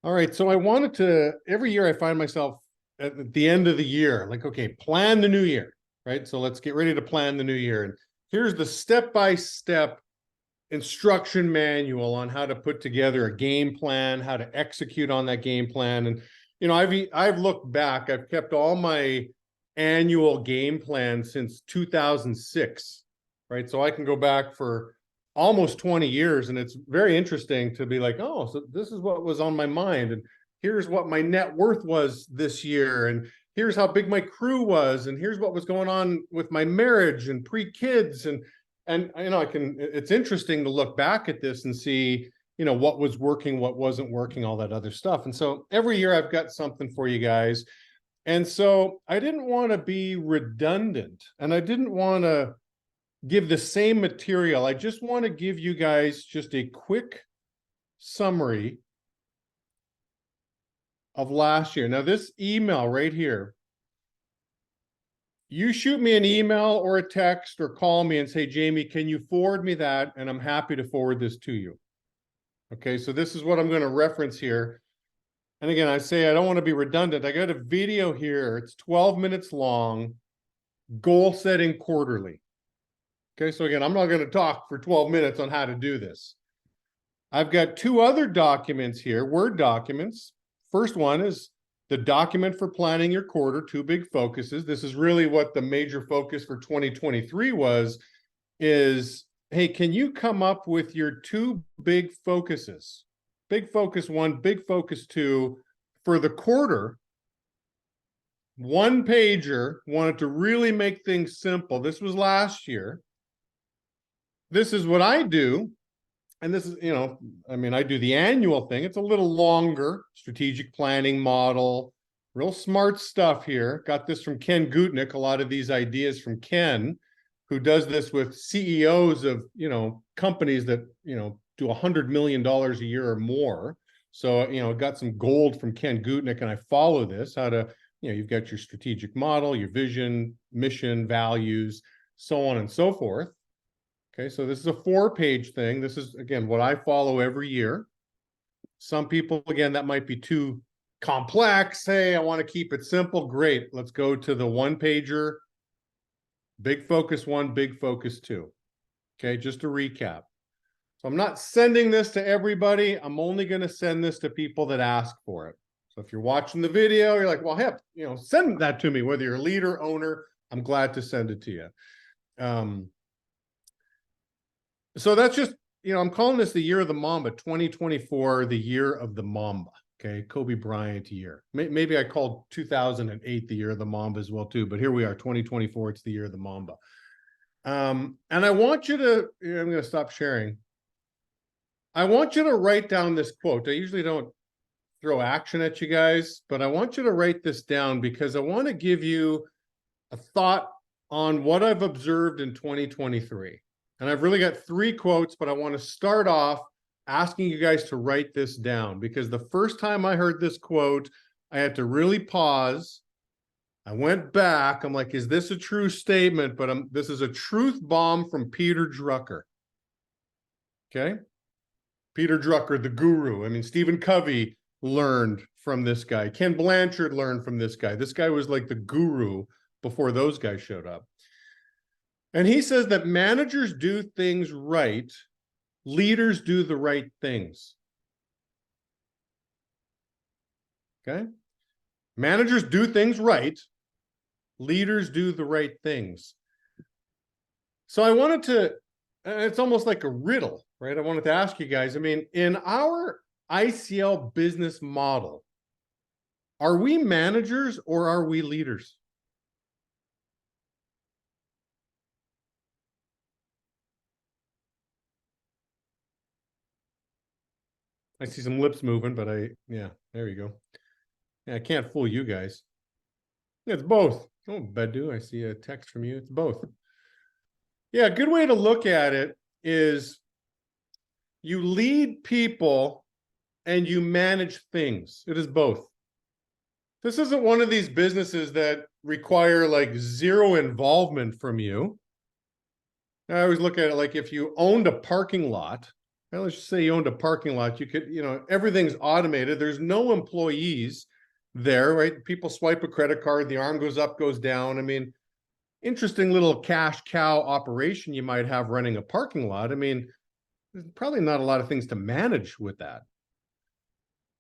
All right. So I wanted to, every year I find myself at the end of the year, like, okay, plan the new year, right? So let's get ready to plan the new year. And here's the step-by-step instruction manual on how to put together a game plan, how to execute on that game plan. And, I've looked back, I've kept all my annual game plan since 2006, right? So I can go back for almost 20 years, and it's very interesting to be like, oh, so this is what was on my mind, and here's what my net worth was this year, and here's how big my crew was, and here's what was going on with my marriage and pre-kids, and it's interesting to look back at this and see, what was working, what wasn't working, all that other stuff. And so every year I've got something for you guys. And so I didn't want to be redundant, and I didn't want to give the same material. I just want to give you guys just a quick summary of last year. Now, this email right here, you shoot me an email or a text or call me and say, Jamie, can you forward me that? And I'm happy to forward this to you. Okay, so this is what I'm going to reference here. And again, I say I don't want to be redundant. I got a video here. It's 12 minutes long, goal setting quarterly. Okay, so again, I'm not going to talk for 12 minutes on how to do this. I've got two other documents here, Word documents. First one is the document for planning your quarter, two big focuses. This is really what the major focus for 2023 was, is, hey, can you come up with your two big focuses? Big focus one, big focus two for the quarter. One pager, wanted to really make things simple. This was last year. This is what I do. And this is, I do the annual thing. It's a little longer, strategic planning model, real smart stuff here. Got this from Ken Gutnick, a lot of these ideas from Ken, who does this with CEOs of, companies that, do $100 million a year or more. So, got some gold from Ken Gutnick, and I follow this, how to, you've got your strategic model, your vision, mission, values, so on and so forth. Okay, so this is a 4-page thing. This is, again, what I follow every year. Some people, again, that might be too complex. Hey, I want to keep it simple. Great. Let's go to the 1-pager. Big focus one, big focus two. Okay, just to recap. So I'm not sending this to everybody. I'm only going to send this to people that ask for it. So if you're watching the video, you're like, well, heck, send that to me, whether you're a leader, owner, I'm glad to send it to you. So that's just, I'm calling this the year of the Mamba, 2024, the year of the Mamba. Okay, Kobe Bryant year. Maybe I called 2008 the year of the Mamba as well too, but here we are, 2024, it's the year of the Mamba. And I want you to, I'm going to stop sharing. I want you to write down this quote. I usually don't throw action at you guys, but I want you to write this down because I want to give you a thought on what I've observed in 2023. And I've really got 3 quotes, but I want to start off asking you guys to write this down, because the first time I heard this quote, I had to really pause. I went back. I'm like, is this a true statement? But this is a truth bomb from Peter Drucker. Okay. Peter Drucker, the guru. I mean, Stephen Covey learned from this guy. Ken Blanchard learned from this guy. This guy was like the guru before those guys showed up. And he says that managers do things right, leaders do the right things. Okay? Managers do things right, leaders do the right things. So I wanted to, it's almost like a riddle, right? I wanted to ask you guys, I mean, in our ICL business model, are we managers or are we leaders? I see some lips moving, but yeah, there you go. Yeah, I can't fool you guys. It's both. Oh, Badu, I see a text from you. It's both. Yeah, a good way to look at it is you lead people and you manage things. It is both. This isn't one of these businesses that require like zero involvement from you. I always look at it like if you owned a parking lot Well, let's just say you owned a parking lot. You could, everything's automated. There's no employees there, right? People swipe a credit card, the arm goes up, goes down. I mean, interesting little cash cow operation you might have running a parking lot. I mean, there's probably not a lot of things to manage with that.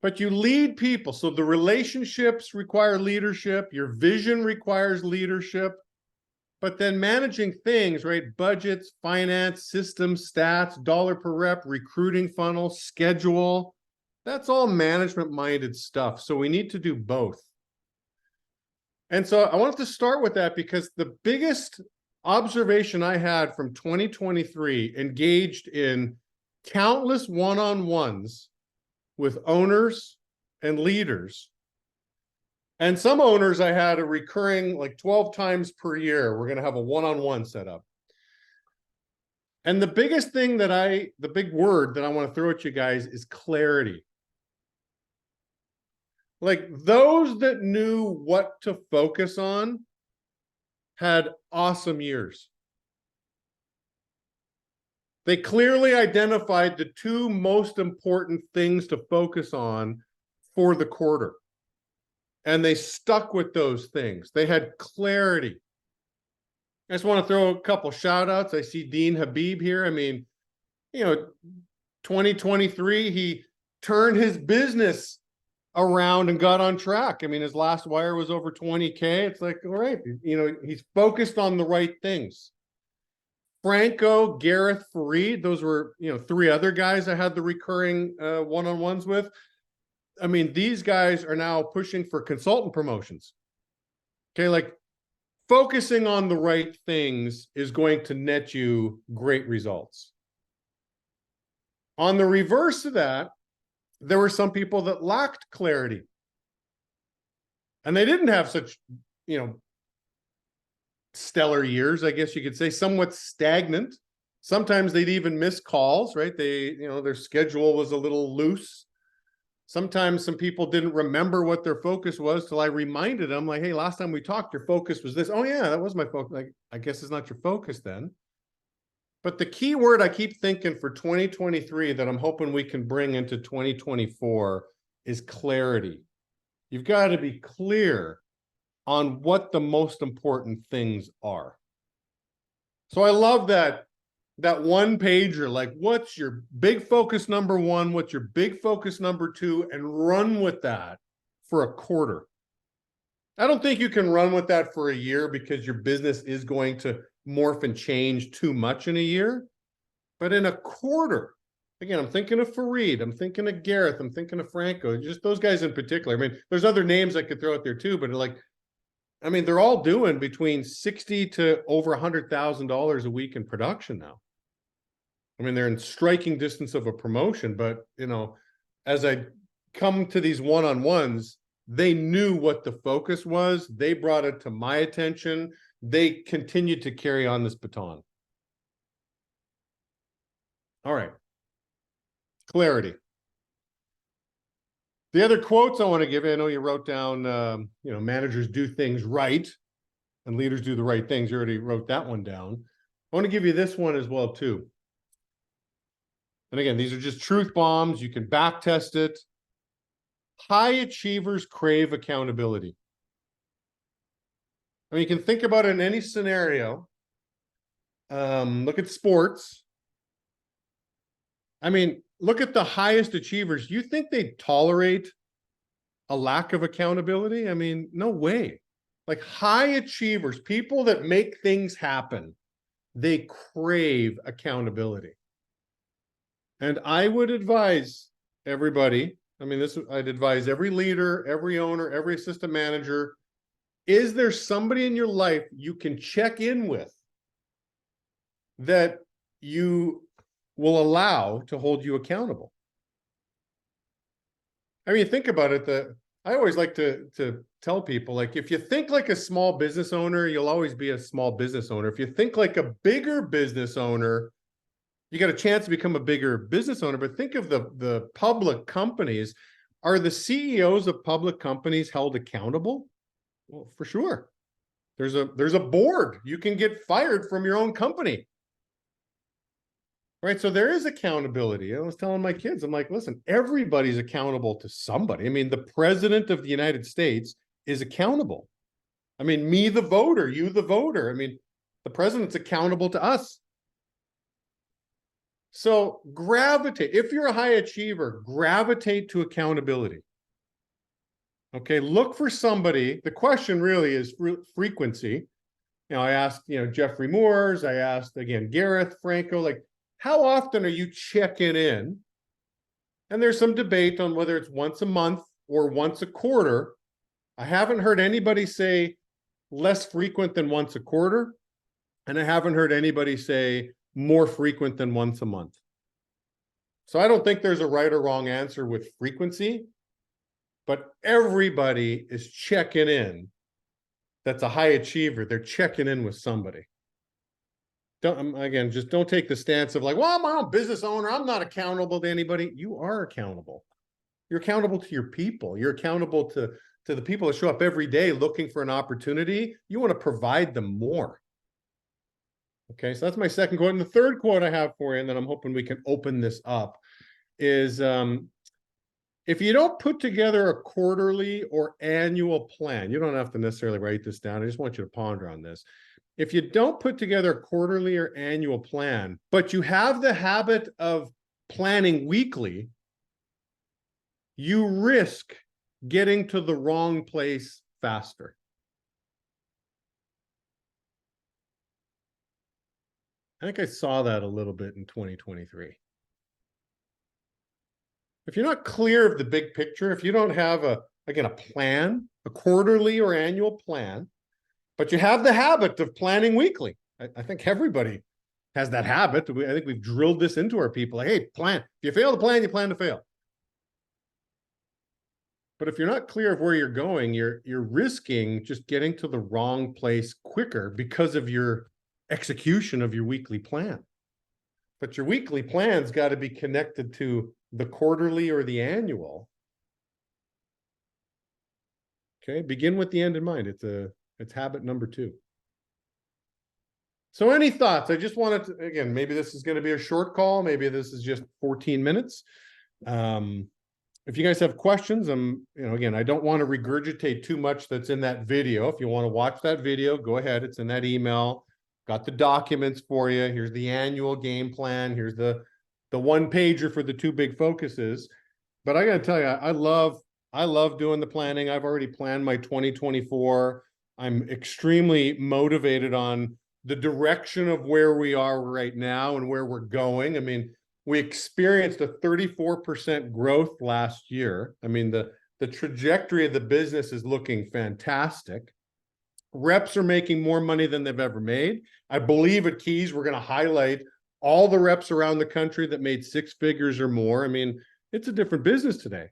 But you lead people. So the relationships require leadership, your vision requires leadership. But then managing things, right? Budgets, finance, systems, stats, dollar per rep, recruiting funnel, schedule. That's all management minded stuff. So we need to do both. And so I wanted to start with that because the biggest observation I had from 2023, engaged in countless one-on-ones with owners and leaders. And some owners, I had a recurring like 12 times per year. We're going to have a one-on-one set up. And the biggest thing the big word that I want to throw at you guys is clarity. Like those that knew what to focus on had awesome years. They clearly identified the two most important things to focus on for the quarter. And they stuck with those things. They had clarity. I just want to throw a couple shout outs. I see Dean Habib here. I mean, 2023, he turned his business around and got on track. I mean, his last wire was over 20K. It's like, all right, he's focused on the right things. Franco, Gareth, Fareed, those were, three other guys I had the recurring one-on-ones with. I mean, these guys are now pushing for consultant promotions. Okay, like focusing on the right things is going to net you great results. On the reverse of that, there were some people that lacked clarity. And they didn't have such, stellar years, I guess you could say, somewhat stagnant. Sometimes they'd even miss calls, right? Their schedule was a little loose. Sometimes some people didn't remember what their focus was till I reminded them, like, hey, last time we talked, your focus was this. Oh, yeah, that was my focus. Like, I guess it's not your focus then. But the key word I keep thinking for 2023 that I'm hoping we can bring into 2024 is clarity. You've got to be clear on what the most important things are. So I love that one pager, like what's your big focus number one, what's your big focus number two, and run with that for a quarter. I don't think you can run with that for a year because your business is going to morph and change too much in a year. But in a quarter, again, I'm thinking of Fareed, I'm thinking of Gareth, I'm thinking of Franco, just those guys in particular. I mean, there's other names I could throw out there too, but they're all doing between $60,000 to over $100,000 a week in production now. I mean, they're in striking distance of a promotion, but, as I come to these one-on-ones, they knew what the focus was. They brought it to my attention. They continued to carry on this baton. All right. Clarity. The other quotes I want to give you, I know you wrote down, managers do things right and leaders do the right things. You already wrote that one down. I want to give you this one as well, too. And again, these are just truth bombs. You can back test it. High achievers crave accountability. I mean, you can think about it in any scenario. Look at sports. I mean, look at the highest achievers. You think they tolerate a lack of accountability? I mean, no way. Like high achievers, people that make things happen, they crave accountability. And I would advise everybody, I'd advise every leader, every owner, every assistant manager, is there somebody in your life you can check in with that you will allow to hold you accountable? I mean, think about it. I always like to tell people, like, if you think like a small business owner, you'll always be a small business owner. If you think like a bigger business owner, you got a chance to become a bigger business owner. But think of the public companies. Are the CEOs of public companies held accountable? Well, for sure. There's a board. You can get fired from your own company. right? So there is accountability. I was telling my kids, I'm like, listen, everybody's accountable to somebody. I mean, the president of the United States is accountable. I mean, me, the voter, you, the voter. I mean, the president's accountable to us. So gravitate. If you're a high achiever, gravitate to accountability. Okay, look for somebody. The question really is frequency. I asked, Jeffrey Moores, I asked again, Gareth, Franco, like, how often are you checking in? And there's some debate on whether it's once a month or once a quarter. I haven't heard anybody say less frequent than once a quarter. And I haven't heard anybody say more frequent than once a month. So I don't think there's a right or wrong answer with frequency, but everybody is checking in. That's a high achiever. They're checking in with somebody. Just don't take the stance of like, well, I'm a business owner. I'm not accountable to anybody. You are accountable. You're accountable to your people. You're accountable to the people that show up every day looking for an opportunity. You want to provide them more. Okay, so that's my second quote. And the third quote I have for you, and then I'm hoping we can open this up, is if you don't put together a quarterly or annual plan, you don't have to necessarily write this down. I just want you to ponder on this. If you don't put together a quarterly or annual plan, but you have the habit of planning weekly, you risk getting to the wrong place faster. I think I saw that a little bit in 2023. If you're not clear of the big picture, if you don't have a plan, a quarterly or annual plan, but you have the habit of planning weekly. I think everybody has that habit. I think we've drilled this into our people. Like, hey, plan. If you fail to plan, you plan to fail. But if you're not clear of where you're going, you're risking just getting to the wrong place quicker because of your execution of your weekly plan. But your weekly plan's got to be connected to the quarterly or the annual. Okay, begin with the end in mind. It's habit number 2. So any thoughts? I just wanted to, again, maybe this is going to be a short call. Maybe this is just 14 minutes. If you guys have questions, again, I don't want to regurgitate too much that's in that video. If you want to watch that video, go ahead. It's in that email. Got the documents for you. Here's the annual game plan. Here's the one pager for the 2 big focuses. But I got to tell you, I love doing the planning. I've already planned my 2024. I'm extremely motivated on the direction of where we are right now and where we're going. I mean, we experienced a 34% growth last year. I mean, the trajectory of the business is looking fantastic. Reps are making more money than they've ever made. I believe at Keys, we're going to highlight all the reps around the country that made 6 figures or more. I mean, it's a different business today.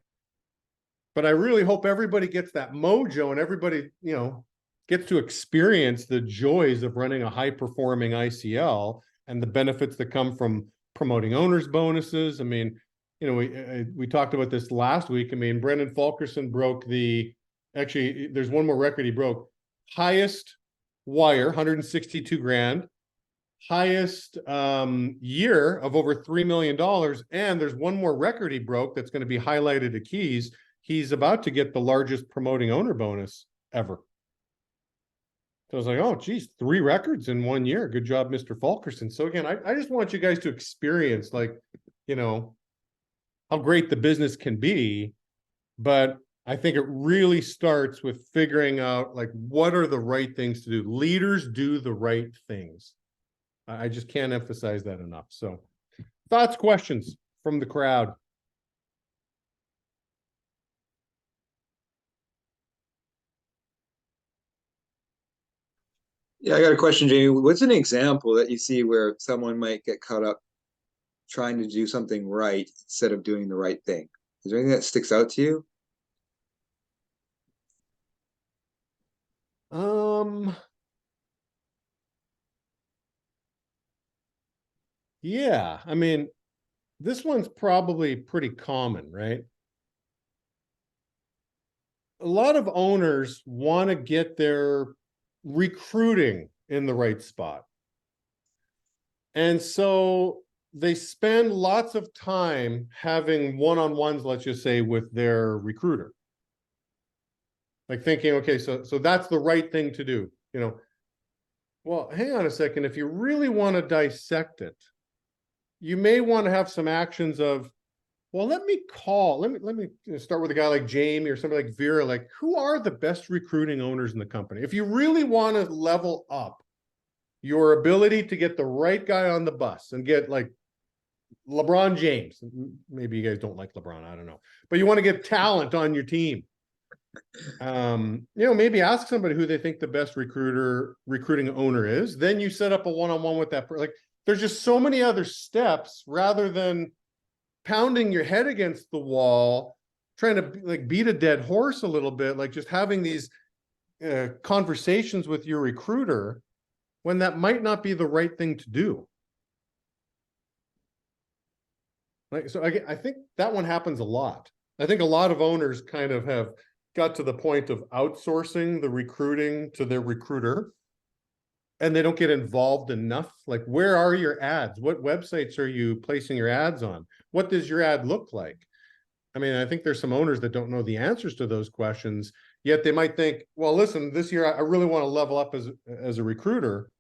But I really hope everybody gets that mojo and everybody, gets to experience the joys of running a high-performing ICL and the benefits that come from promoting owners' bonuses. I mean, we talked about this last week. I mean, Brendan Fulkerson broke there's one more record he broke. Highest wire, 162 grand. Highest year of over $3 million. And there's one more record he broke that's going to be highlighted at Keys. He's about to get the largest promoting owner bonus ever. So I was like, oh, geez, 3 records in 1 year. Good job, Mr. Fulkerson. So again, I just want you guys to experience how great the business can be. But I think it really starts with figuring out what are the right things to do. Leaders do the right things. I just can't emphasize that enough. So thoughts, questions from the crowd? Yeah, I got a question, Jamie. What's an example that you see where someone might get caught up trying to do something right instead of doing the right thing? Is there anything that sticks out to you? Yeah, I mean, this one's probably pretty common, right? A lot of owners want to get their recruiting in the right spot. And so they spend lots of time having one-on-ones, let's just say, with their recruiter. Like thinking, okay, so that's the right thing to do, you know. Well, hang on a second. If you really want to dissect it, you may want to have some actions of, well, let me start with a guy like Jamie or somebody like Vera. Like, who are the best recruiting owners in the company? If you really want to level up your ability to get the right guy on the bus and get like LeBron James, maybe you guys don't like LeBron, I don't know, but you want to get talent on your team. Maybe ask somebody who they think the best recruiting owner is. Then you set up a one-on-one with that person. Like, there's just so many other steps rather than pounding your head against the wall, trying to like beat a dead horse a little bit, like just having these conversations with your recruiter when that might not be the right thing to do. Like, so I think that one happens a lot. I think a lot of owners kind of have got to the point of outsourcing the recruiting to their recruiter, and they don't get involved enough. Like, where are your ads? What websites are you placing your ads on? What does your ad look like? I mean, I think there's some owners that don't know the answers to those questions, yet they might think, well, listen, this year I really want to level up as a recruiter,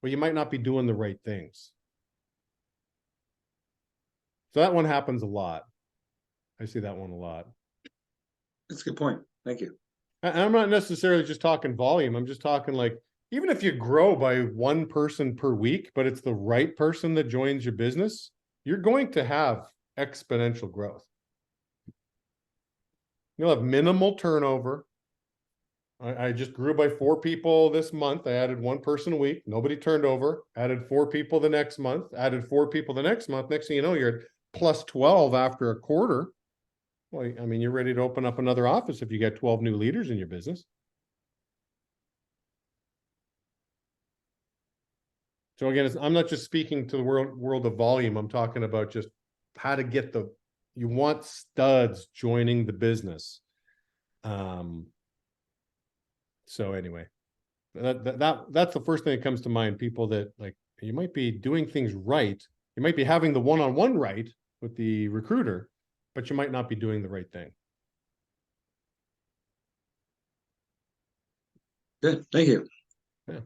but you might not be doing the right things. So that one happens a lot. I see that one a lot. That's a good point. Thank you. And I'm not necessarily just talking volume. I'm just talking like, even if you grow by one person per week, but it's the right person that joins your business, you're going to have exponential growth. You'll have minimal turnover. I just grew by 4 people this month. I added 1 person a week. Nobody turned over. Added 4 people the next month. Added 4 people the next month. Next thing you know, you're at plus 12 after a quarter. Well, I mean, you're ready to open up another office if you get 12 new leaders in your business. So again, I'm not just speaking to the world of volume. I'm talking about just how to get you want studs joining the business. So anyway, that's the first thing that comes to mind. People that, like, you might be doing things right. You might be having the one-on-one right with the recruiter, but you might not be doing the right thing. Good. Thank you. Yeah.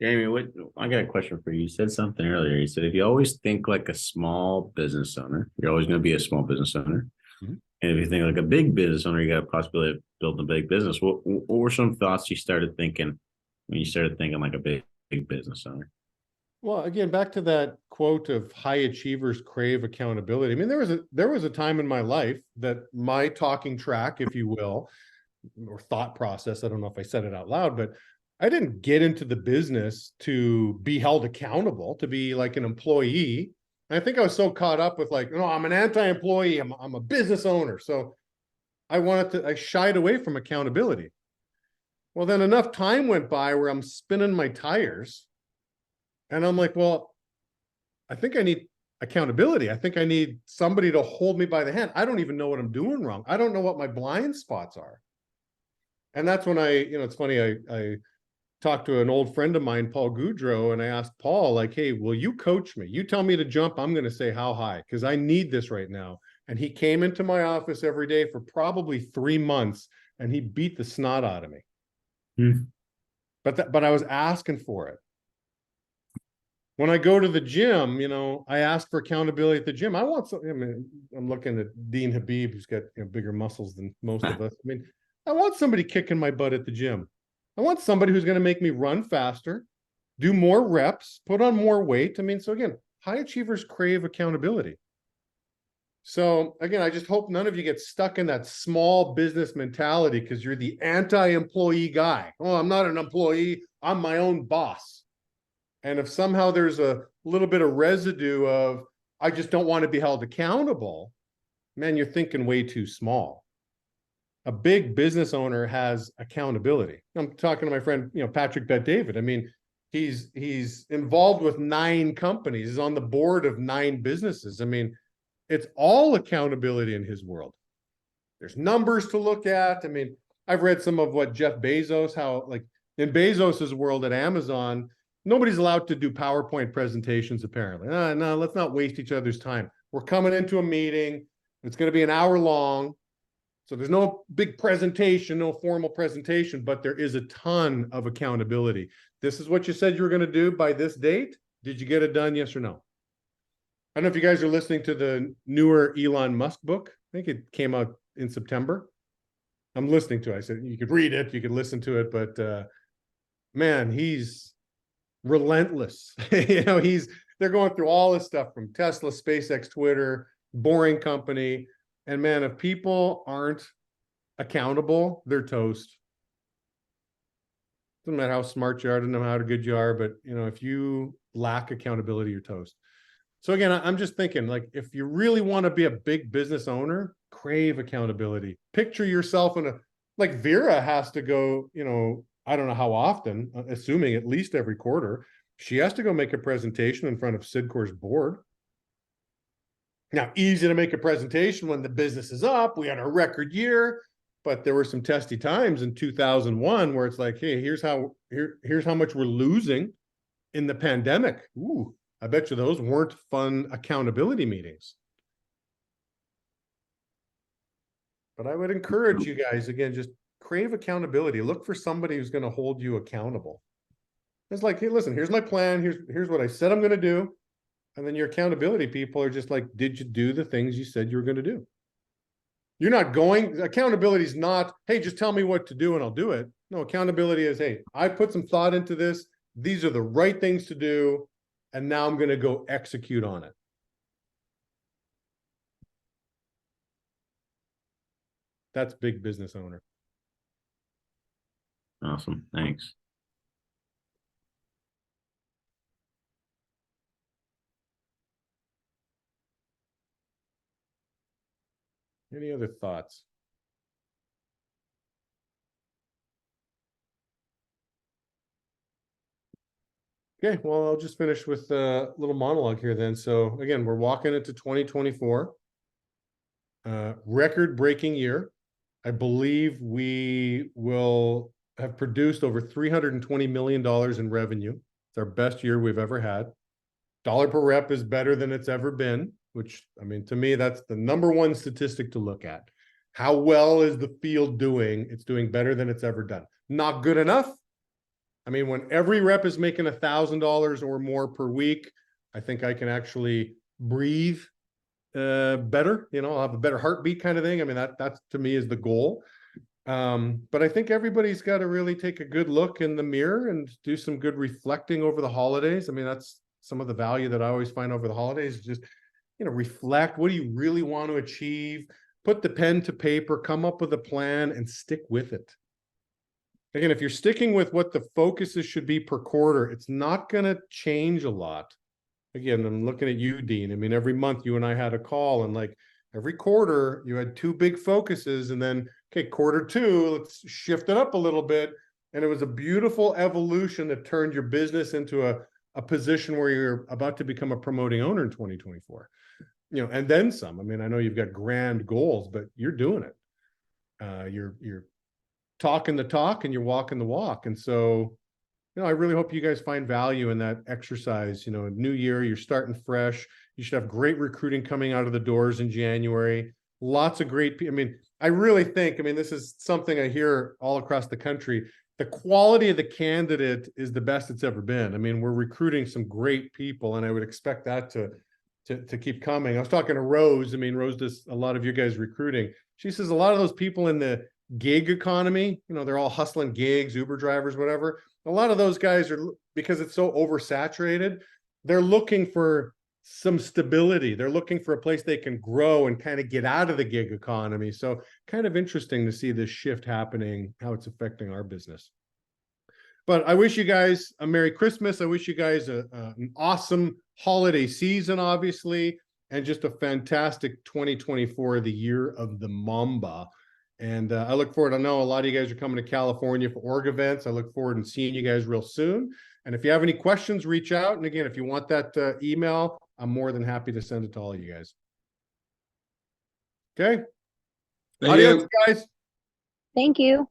Jamie, I got a question for you. You said something earlier. You said if you always think like a small business owner, you're always going to be a small business owner. Mm-hmm. And if you think like a big business owner, you got a possibility of building a big business. What were some thoughts you started thinking when you started thinking like a big business owner? Well, again, back to that quote of high achievers crave accountability. I mean, there was a time in my life that my talking track, if you will, or thought process, I don't know if I said it out loud, but I didn't get into the business to be held accountable, to be like an employee. And I think I was so caught up with like, no, I'm an anti-employee. I'm a business owner. So I shied away from accountability. Well, then enough time went by where I'm spinning my tires. And I'm like, well, I think I need accountability. I think I need somebody to hold me by the hand. I don't even know what I'm doing wrong. I don't know what my blind spots are. And that's when it's funny, I talked to an old friend of mine, Paul Goudreau, and I asked Paul, like, hey, will you coach me? You tell me to jump, I'm going to say how high, because I need this right now. And he came into my office every day for probably 3 months, and he beat the snot out of me. But I was asking for it. When I go to the gym, I ask for accountability at the gym. I want something. I mean, I'm looking at Dean Habib, who's got bigger muscles than most of us. I mean, I want somebody kicking my butt at the gym. I want somebody who's going to make me run faster, do more reps, put on more weight. I mean, so again, high achievers crave accountability. So again, I just hope none of you get stuck in that small business mentality because you're the anti-employee guy. Oh, I'm not an employee. I'm my own boss. And if somehow there's a little bit of residue of, I just don't want to be held accountable, man, you're thinking way too small. A big business owner has accountability. I'm talking to my friend, Patrick Bet-David. I mean, he's involved with 9 companies. He's on the board of 9 businesses. I mean, it's all accountability in his world. There's numbers to look at. I mean, I've read some of what Jeff Bezos, how like in Bezos's world at Amazon, Nobody's allowed to do PowerPoint presentations, apparently. No, let's not waste each other's time. We're coming into a meeting. It's going to be an hour long. So there's no big presentation, no formal presentation, but there is a ton of accountability. This is what you said you were going to do by this date. Did you get it done? Yes or no? I don't know if you guys are listening to the newer Elon Musk book. I think it came out in September. I'm listening to it. I said, you could read it, you could listen to it, but man, he's relentless. They're going through all this stuff from Tesla, SpaceX, Twitter, Boring Company. And man, if people aren't accountable, they're toast. Doesn't matter how smart you are, doesn't matter how good you are, but if you lack accountability, you're toast. So again, I'm just thinking, like, if you really want to be a big business owner, crave accountability. Picture yourself like Vera has to go, I don't know how often, assuming at least every quarter, she has to go make a presentation in front of Sidcor's board. Now, easy to make a presentation when the business is up. We had a record year, but there were some testy times in 2001 where it's like, hey, here's how much we're losing in the pandemic. Ooh, I bet you those weren't fun accountability meetings. But I would encourage you guys, again, just crave accountability. Look for somebody who's going to hold you accountable. It's like, hey, listen, here's my plan. Here's what I said I'm going to do. And then your accountability people are just like, did you do the things you said you were going to do? You're not accountability is not, hey, just tell me what to do and I'll do it. No, accountability is, hey, I put some thought into this. These are the right things to do. And now I'm going to go execute on it. That's big business owner. Awesome. Thanks. Any other thoughts? Okay, well, I'll just finish with a little monologue here then. So again, we're walking into 2024. Record-breaking year. I believe we will have produced over $320 million in revenue. It's our best year we've ever had. Dollar per rep is better than it's ever been, which, I mean, to me, that's the number one statistic to look at. How well is the field doing? It's doing better than it's ever done. Not good enough. I mean, when every rep is making $1,000 or more per week, I think I can actually breathe better. I'll have a better heartbeat kind of thing. I mean, that's to me is the goal. But I think everybody's got to really take a good look in the mirror and do some good reflecting over the holidays. I mean, that's some of the value that I always find over the holidays. Just, reflect. What do you really want to achieve? Put the pen to paper, come up with a plan and stick with it. Again, if you're sticking with what the focuses should be per quarter, it's not going to change a lot. Again, I'm looking at you, Dean. I mean, every month you and I had a call, and like every quarter you had two big focuses, and then, okay, quarter two, let's shift it up a little bit. And it was a beautiful evolution that turned your business into a position where you're about to become a promoting owner in 2024. And then some. I mean, I know you've got grand goals, but you're doing it. You're talking the talk and you're walking the walk. And so, I really hope you guys find value in that exercise. New year, you're starting fresh. You should have great recruiting coming out of the doors in January. Lots of great people. I mean, I really think, this is something I hear all across the country. The quality of the candidate is the best it's ever been. I mean, we're recruiting some great people, and I would expect that to keep coming. I was talking to Rose. I mean, Rose does a lot of you guys recruiting. She says a lot of those people in the gig economy, they're all hustling gigs, Uber drivers, whatever. A lot of those guys are, because it's so oversaturated, they're looking for some stability. They're looking for a place they can grow and kind of get out of the gig economy. So kind of interesting to see this shift happening, how it's affecting our business. But I wish you guys a Merry Christmas. I wish you guys an awesome holiday season, obviously, and just a fantastic 2024, the year of the Mamba. And I look forward. I know a lot of you guys are coming to California for org events. I look forward to seeing you guys real soon. And if you have any questions, reach out. And again, if you want that email, I'm more than happy to send it to all of you guys. Okay. Thank Adios, you. guys. Thank you.